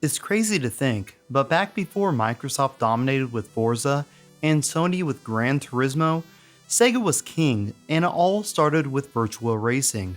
It's crazy to think, but back before Microsoft dominated with Forza and Sony with Gran Turismo, Sega was king, and it all started with Virtua Racing.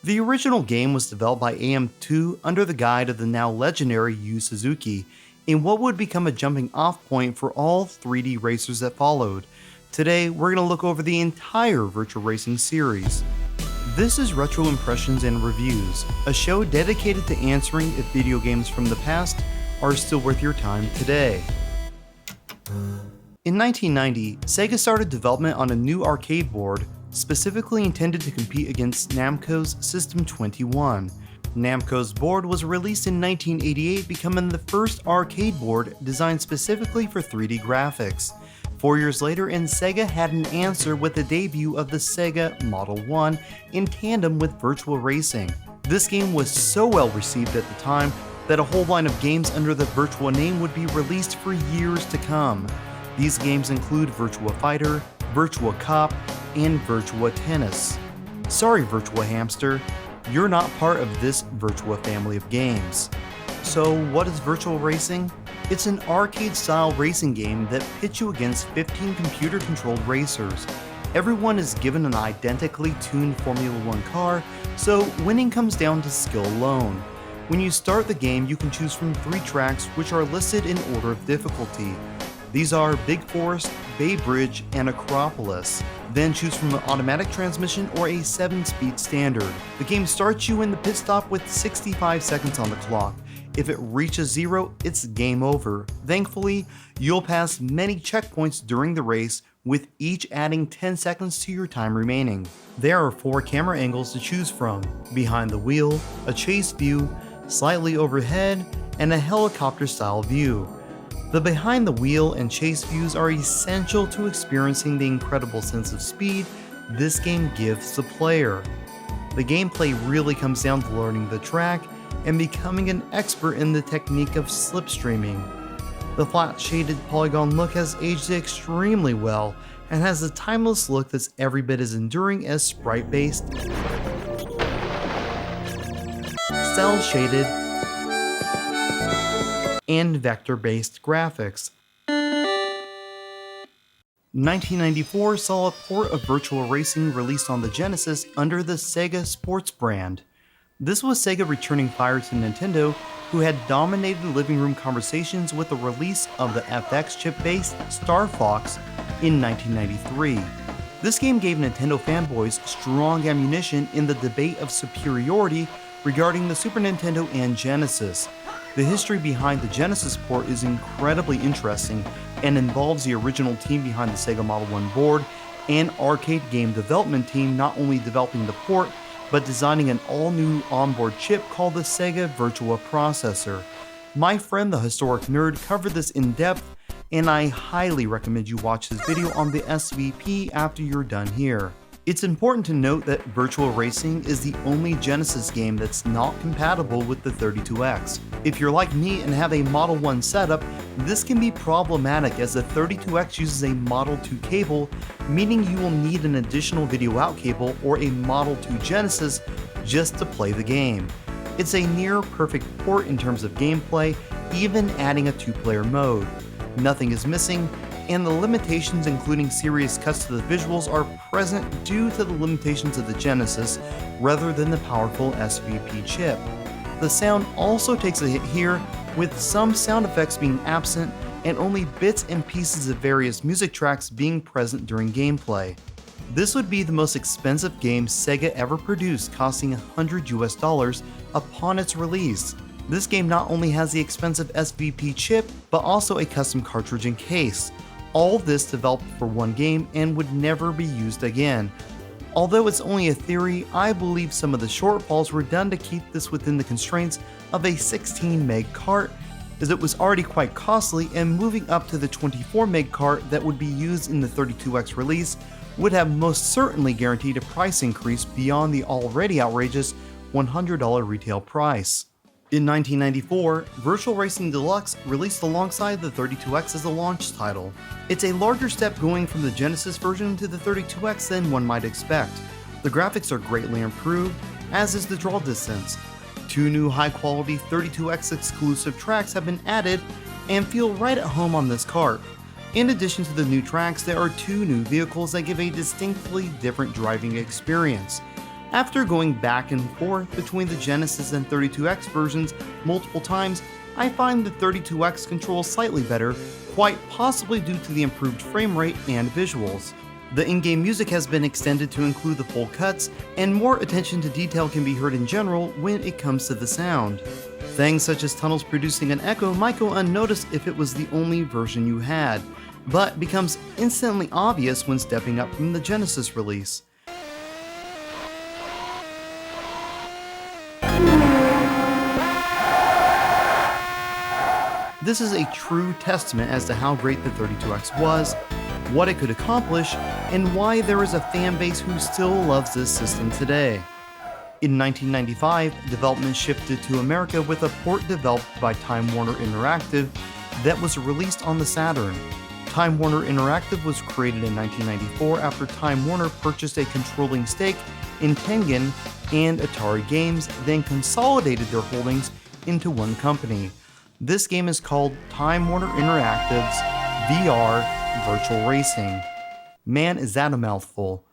The original game was developed by AM2 under the guide of the now legendary Yu Suzuki, in what would become a jumping off point for all 3D racers that followed. Today, we're going to look over the entire Virtua Racing series. This is Retro Impressions and Reviews, a show dedicated to answering if video games from the past are still worth your time today. In 1990, Sega started development on a new arcade board specifically intended to compete against Namco's System 21. Namco's board was released in 1988, becoming the first arcade board designed specifically for 3D graphics. 4 years later, and Sega had an answer with the debut of the Sega Model 1 in tandem with Virtua Racing. This game was so well received at the time that a whole line of games under the Virtua name would be released for years to come. These games include Virtua Fighter, Virtua Cop, and Virtua Tennis. Sorry, Virtua Hamster, you're not part of this Virtua family of games. So what is Virtua Racing? It's an arcade-style racing game that pits you against 15 computer-controlled racers. Everyone is given an identically tuned Formula 1 car, so winning comes down to skill alone. When you start the game, you can choose from 3 tracks which are listed in order of difficulty. These are Big Forest, Bay Bridge, and Acropolis. Then choose from an automatic transmission or a 7-speed standard. The game starts you in the pit stop with 65 seconds on the clock. If it reaches 0, it's game over. Thankfully, you'll pass many checkpoints during the race, with each adding 10 seconds to your time remaining. There are 4 camera angles to choose from: behind the wheel, a chase view, slightly overhead, and a helicopter-style view. The behind the wheel and chase views are essential to experiencing the incredible sense of speed this game gives the player. The gameplay really comes down to learning the track and becoming an expert in the technique of slipstreaming. The flat shaded polygon look has aged extremely well and has a timeless look that's every bit as enduring as sprite based, cel shaded, and vector-based graphics. 1994 saw a port of Virtua Racing released on the Genesis under the Sega Sports brand. This was Sega returning fire to Nintendo, who had dominated living room conversations with the release of the FX chip-based Star Fox in 1993. This game gave Nintendo fanboys strong ammunition in the debate of superiority regarding the Super Nintendo and Genesis. The history behind the Genesis port is incredibly interesting and involves the original team behind the Sega Model 1 board and arcade game development team not only developing the port, but designing an all-new onboard chip called the Sega Virtua Processor. My friend the Historic Nerd covered this in depth, and I highly recommend you watch his video on the SVP after you're done here. It's important to note that Virtua Racing is the only Genesis game that's not compatible with the 32X. If you're like me and have a Model 1 setup, this can be problematic as the 32X uses a Model 2 cable, meaning you will need an additional video out cable or a Model 2 Genesis just to play the game. It's a near perfect port in terms of gameplay, even adding a 2-player mode. Nothing is missing, and the limitations including serious cuts to the visuals are present due to the limitations of the Genesis rather than the powerful SVP chip. The sound also takes a hit here, with some sound effects being absent and only bits and pieces of various music tracks being present during gameplay. This would be the most expensive game Sega ever produced, costing $100 upon its release. This game not only has the expensive SVP chip, but also a custom cartridge and case. All this developed for one game and would never be used again. Although it's only a theory, I believe some of the shortfalls were done to keep this within the constraints of a 16 meg cart, as it was already quite costly, and moving up to the 24 meg cart that would be used in the 32X release would have most certainly guaranteed a price increase beyond the already outrageous $100 retail price. In 1994, Virtua Racing Deluxe released alongside the 32X as a launch title. It's a larger step going from the Genesis version to the 32X than one might expect. The graphics are greatly improved, as is the draw distance. 2 new high-quality 32X exclusive tracks have been added and feel right at home on this cart. In addition to the new tracks, there are 2 new vehicles that give a distinctly different driving experience. After going back and forth between the Genesis and 32X versions multiple times, I find the 32X controls slightly better, quite possibly due to the improved frame rate and visuals. The in-game music has been extended to include the full cuts, and more attention to detail can be heard in general when it comes to the sound. Things such as tunnels producing an echo might go unnoticed if it was the only version you had, but becomes instantly obvious when stepping up from the Genesis release. This is a true testament as to how great the 32X was, what it could accomplish, and why there is a fan base who still loves this system today. In 1995, development shifted to America with a port developed by Time Warner Interactive that was released on the Saturn. Time Warner Interactive was created in 1994 after Time Warner purchased a controlling stake in Tengen and Atari Games, then consolidated their holdings into one company. This game is called Time Warner Interactive's VR Virtual Racing. Man, is that a mouthful.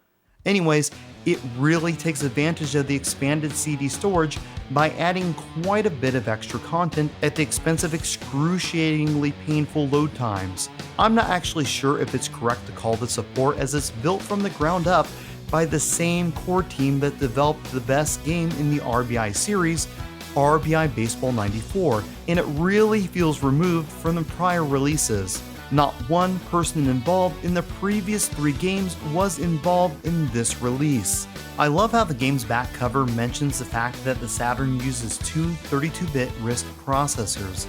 Anyways, it really takes advantage of the expanded CD storage by adding quite a bit of extra content at the expense of excruciatingly painful load times. I'm not actually sure if it's correct to call this a port, as it's built from the ground up by the same core team that developed the best game in the RBI series, RBI Baseball 94, and it really feels removed from the prior releases. Not one person involved in the previous 3 games was involved in this release. I love how the game's back cover mentions the fact that the Saturn uses 2 32-bit RISC processors.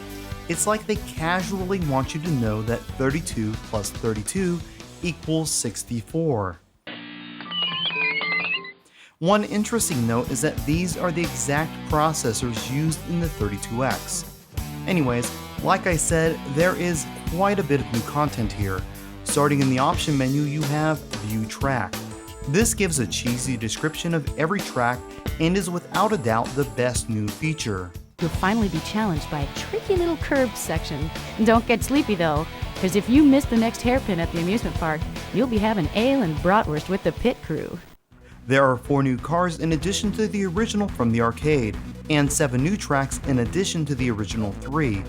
It's like they casually want you to know that 32 plus 32 equals 64. One interesting note is that these are the exact processors used in the 32X. Anyways, like I said, there is quite a bit of new content here. Starting in the option menu, you have View Track. This gives a cheesy description of every track and is without a doubt the best new feature. You'll finally be challenged by a tricky little curved section. Don't get sleepy though, because if you miss the next hairpin at the amusement park, you'll be having ale and bratwurst with the pit crew. There are 4 new cars in addition to the original from the arcade, and 7 new tracks in addition to the original 3.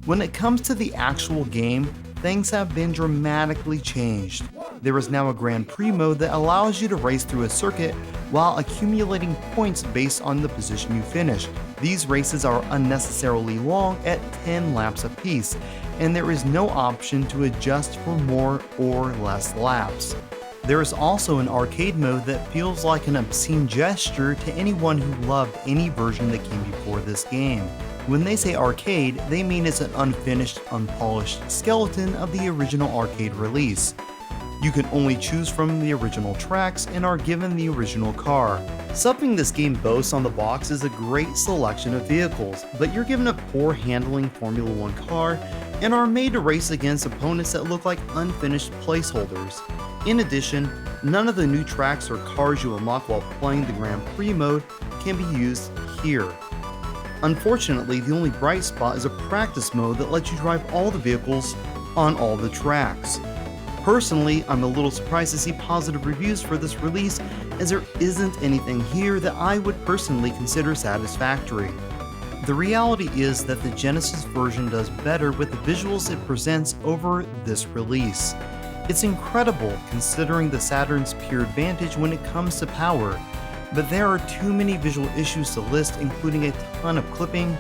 When it comes to the actual game, things have been dramatically changed. There is now a Grand Prix mode that allows you to race through a circuit while accumulating points based on the position you finish. These races are unnecessarily long at 10 laps apiece, and there is no option to adjust for more or less laps. There is also an arcade mode that feels like an obscene gesture to anyone who loved any version that came before this game. When they say arcade, they mean it's an unfinished, unpolished skeleton of the original arcade release. You can only choose from the original tracks and are given the original car. Something this game boasts on the box is a great selection of vehicles, but you're given a poor handling Formula 1 car and are made to race against opponents that look like unfinished placeholders. In addition, none of the new tracks or cars you unlock while playing the Grand Prix mode can be used here. Unfortunately, the only bright spot is a practice mode that lets you drive all the vehicles on all the tracks. Personally, I'm a little surprised to see positive reviews for this release, as there isn't anything here that I would personally consider satisfactory. The reality is that the Genesis version does better with the visuals it presents over this release. It's incredible considering the Saturn's pure advantage when it comes to power, but there are too many visual issues to list, including a ton of clipping,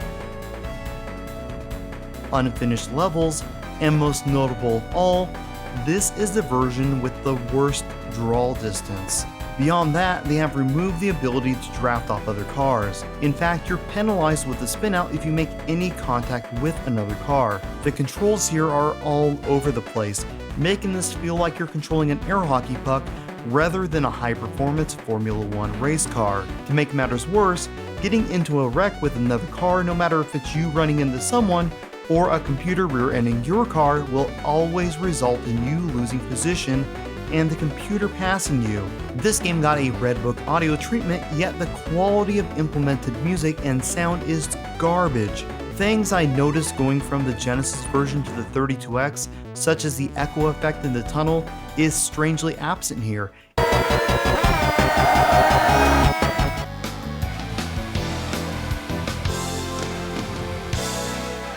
unfinished levels, and most notable of all, this is the version with the worst draw distance. Beyond that, they have removed the ability to draft off other cars. In fact, you're penalized with a spinout if you make any contact with another car. The controls here are all over the place, making this feel like you're controlling an air hockey puck rather than a high-performance Formula 1 race car. To make matters worse, getting into a wreck with another car, no matter if it's you running into someone or a computer rear-ending your car, will always result in you losing position and the computer passing you. This game got a Red Book audio treatment, yet the quality of implemented music and sound is garbage. Things I noticed going from the Genesis version to the 32X, such as the echo effect in the tunnel, is strangely absent here.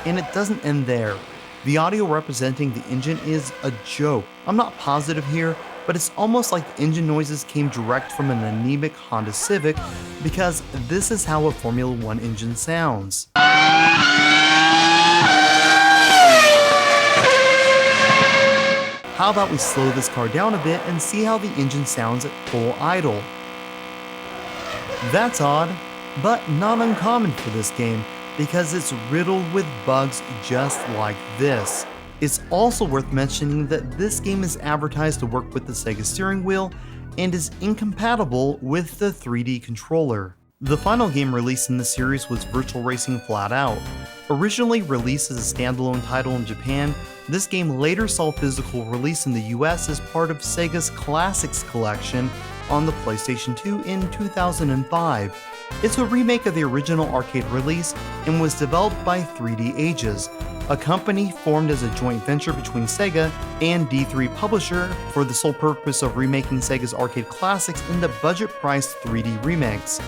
And it doesn't end there. The audio representing the engine is a joke. I'm not positive here, but it's almost like the engine noises came direct from an anemic Honda Civic, because this is how a Formula 1 engine sounds. How about we slow this car down a bit and see how the engine sounds at full idle? That's odd, but not uncommon for this game, because it's riddled with bugs just like this. It's also worth mentioning that this game is advertised to work with the Sega steering wheel and is incompatible with the 3D controller. The final game released in the series was Virtua Racing Flat Out. Originally released as a standalone title in Japan, this game later saw physical release in the US as part of Sega's Classics collection on the PlayStation 2 in 2005. It's a remake of the original arcade release and was developed by 3D Ages, a company formed as a joint venture between Sega and D3 Publisher for the sole purpose of remaking Sega's arcade classics into budget-priced 3D remakes.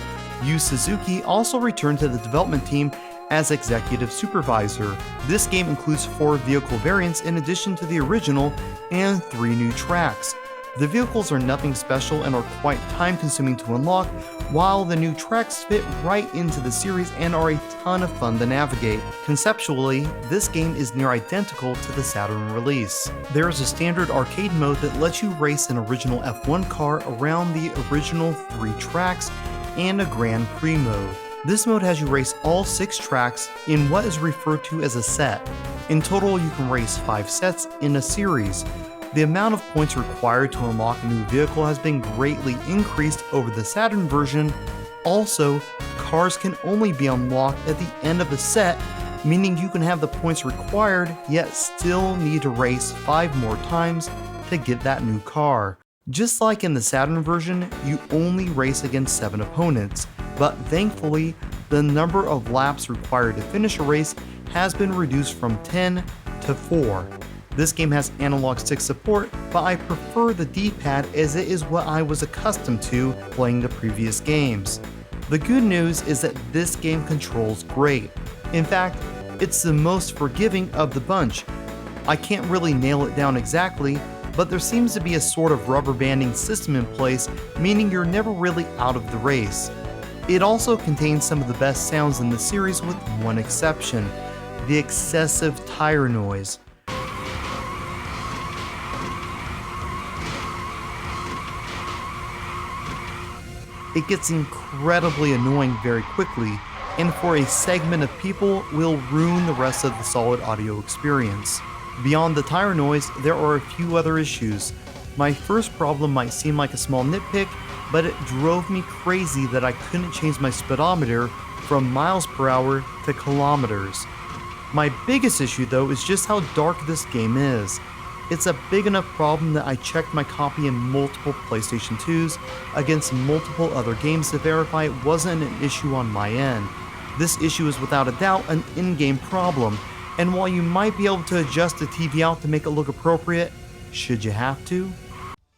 Yu Suzuki also returned to the development team as executive supervisor. This game includes 4 vehicle variants in addition to the original and 3 new tracks. The vehicles are nothing special and are quite time-consuming to unlock, while the new tracks fit right into the series and are a ton of fun to navigate. Conceptually, this game is near identical to the Saturn release. There is a standard arcade mode that lets you race an original F1 car around the original 3 tracks, and a Grand Prix mode. This mode has you race all 6 tracks in what is referred to as a set. In total, you can race 5 sets in a series. The amount of points required to unlock a new vehicle has been greatly increased over the Saturn version. Also, cars can only be unlocked at the end of a set, meaning you can have the points required yet still need to race 5 more times to get that new car. Just like in the Saturn version, you only race against 7 opponents, but thankfully, the number of laps required to finish a race has been reduced from 10 to 4. This game has analog stick support, but I prefer the D-pad as it is what I was accustomed to playing the previous games. The good news is that this game controls great. In fact, it's the most forgiving of the bunch. I can't really nail it down exactly, but there seems to be a sort of rubber banding system in place, meaning you're never really out of the race. It also contains some of the best sounds in the series with one exception: the excessive tire noise. It gets incredibly annoying very quickly, and for a segment of people will ruin the rest of the solid audio experience. Beyond the tire noise, there are a few other issues. My first problem might seem like a small nitpick, but it drove me crazy that I couldn't change my speedometer from miles per hour to kilometers. My biggest issue though is just how dark this game is. It's a big enough problem that I checked my copy in multiple PlayStation 2s against multiple other games to verify it wasn't an issue on my end. This issue is without a doubt an in-game problem, and while you might be able to adjust the TV out to make it look appropriate, should you have to?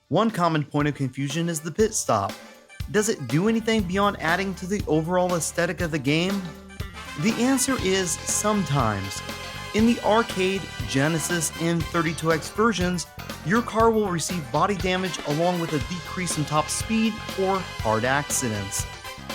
One common point of confusion is the pit stop. Does it do anything beyond adding to the overall aesthetic of the game? The answer is sometimes. In the arcade, Genesis, and 32X versions, your car will receive body damage along with a decrease in top speed or hard accidents.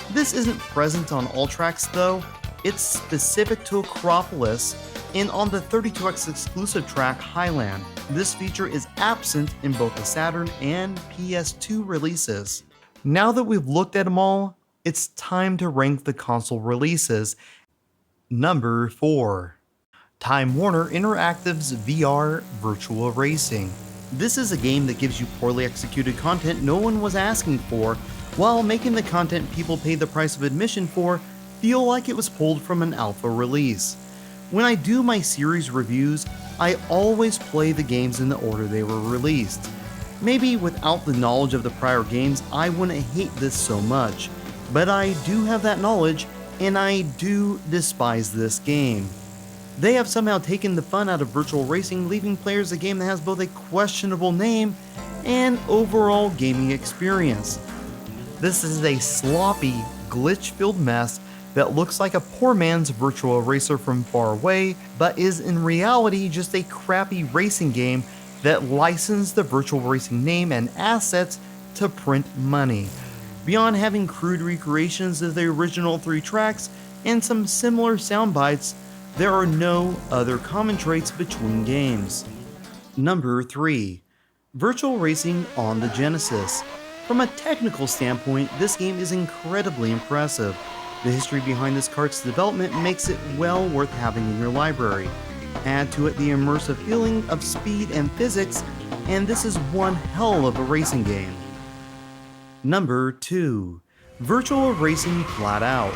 This isn't present on all tracks though. It's specific to Acropolis and on the 32X exclusive track Highland. This feature is absent in both the Saturn and PS2 releases. Now that we've looked at them all, it's time to rank the console releases. Number 4. Time Warner Interactive's VR Virtua Racing. This is a game that gives you poorly executed content no one was asking for, while making the content people paid the price of admission for feel like it was pulled from an alpha release. When I do my series reviews, I always play the games in the order they were released. Maybe without the knowledge of the prior games, I wouldn't hate this so much, but I do have that knowledge, and I do despise this game. They have somehow taken the fun out of Virtual Racing, leaving players a game that has both a questionable name and overall gaming experience. This is a sloppy, glitch-filled mess that looks like a poor man's Virtua Racer from far away, but is in reality just a crappy racing game that licensed the Virtual Racing name and assets to print money. Beyond having crude recreations of the original 3 tracks and some similar sound bites, there are no other common traits between games. Number 3. Virtual Racing on the Genesis. From a technical standpoint, this game is incredibly impressive. The history behind this kart's development makes it well worth having in your library. Add to it the immersive feeling of speed and physics, and this is one hell of a racing game. Number 2. Virtual Racing Flat Out.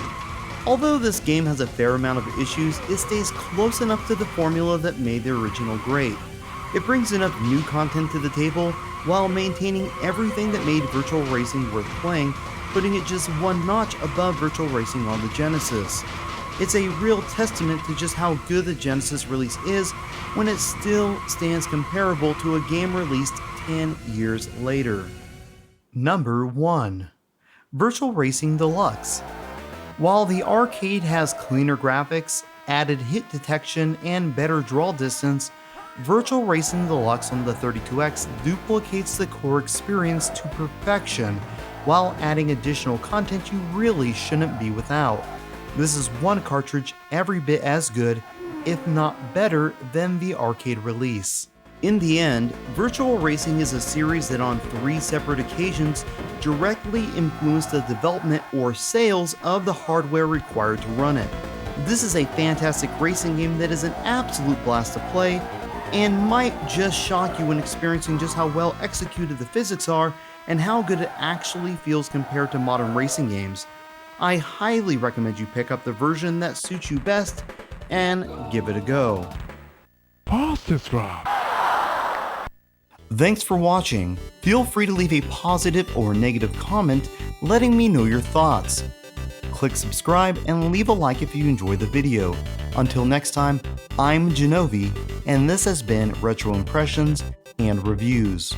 Although this game has a fair amount of issues, it stays close enough to the formula that made the original great. It brings enough new content to the table while maintaining everything that made Virtual Racing worth playing, putting it just one notch above Virtual Racing on the Genesis. It's a real testament to just how good the Genesis release is when it still stands comparable to a game released 10 years later. Number 1. Virtual Racing Deluxe. While the arcade has cleaner graphics, added hit detection, and better draw distance, Virtual Racing Deluxe on the 32X duplicates the core experience to perfection while adding additional content you really shouldn't be without. This is one cartridge every bit as good, if not better, than the arcade release. In the end, Virtual Racing is a series that on 3 separate occasions directly influenced the development or sales of the hardware required to run it. This is a fantastic racing game that is an absolute blast to play, and might just shock you when experiencing just how well executed the physics are and how good it actually feels compared to modern racing games. I highly recommend you pick up the version that suits you best and give it a go. Pause this, Rob. Thanks for watching. Feel free to leave a positive or negative comment letting me know your thoughts. Click subscribe and leave a like if you enjoyed the video. Until next time, I'm Jenovi, and this has been Retro Impressions and Reviews.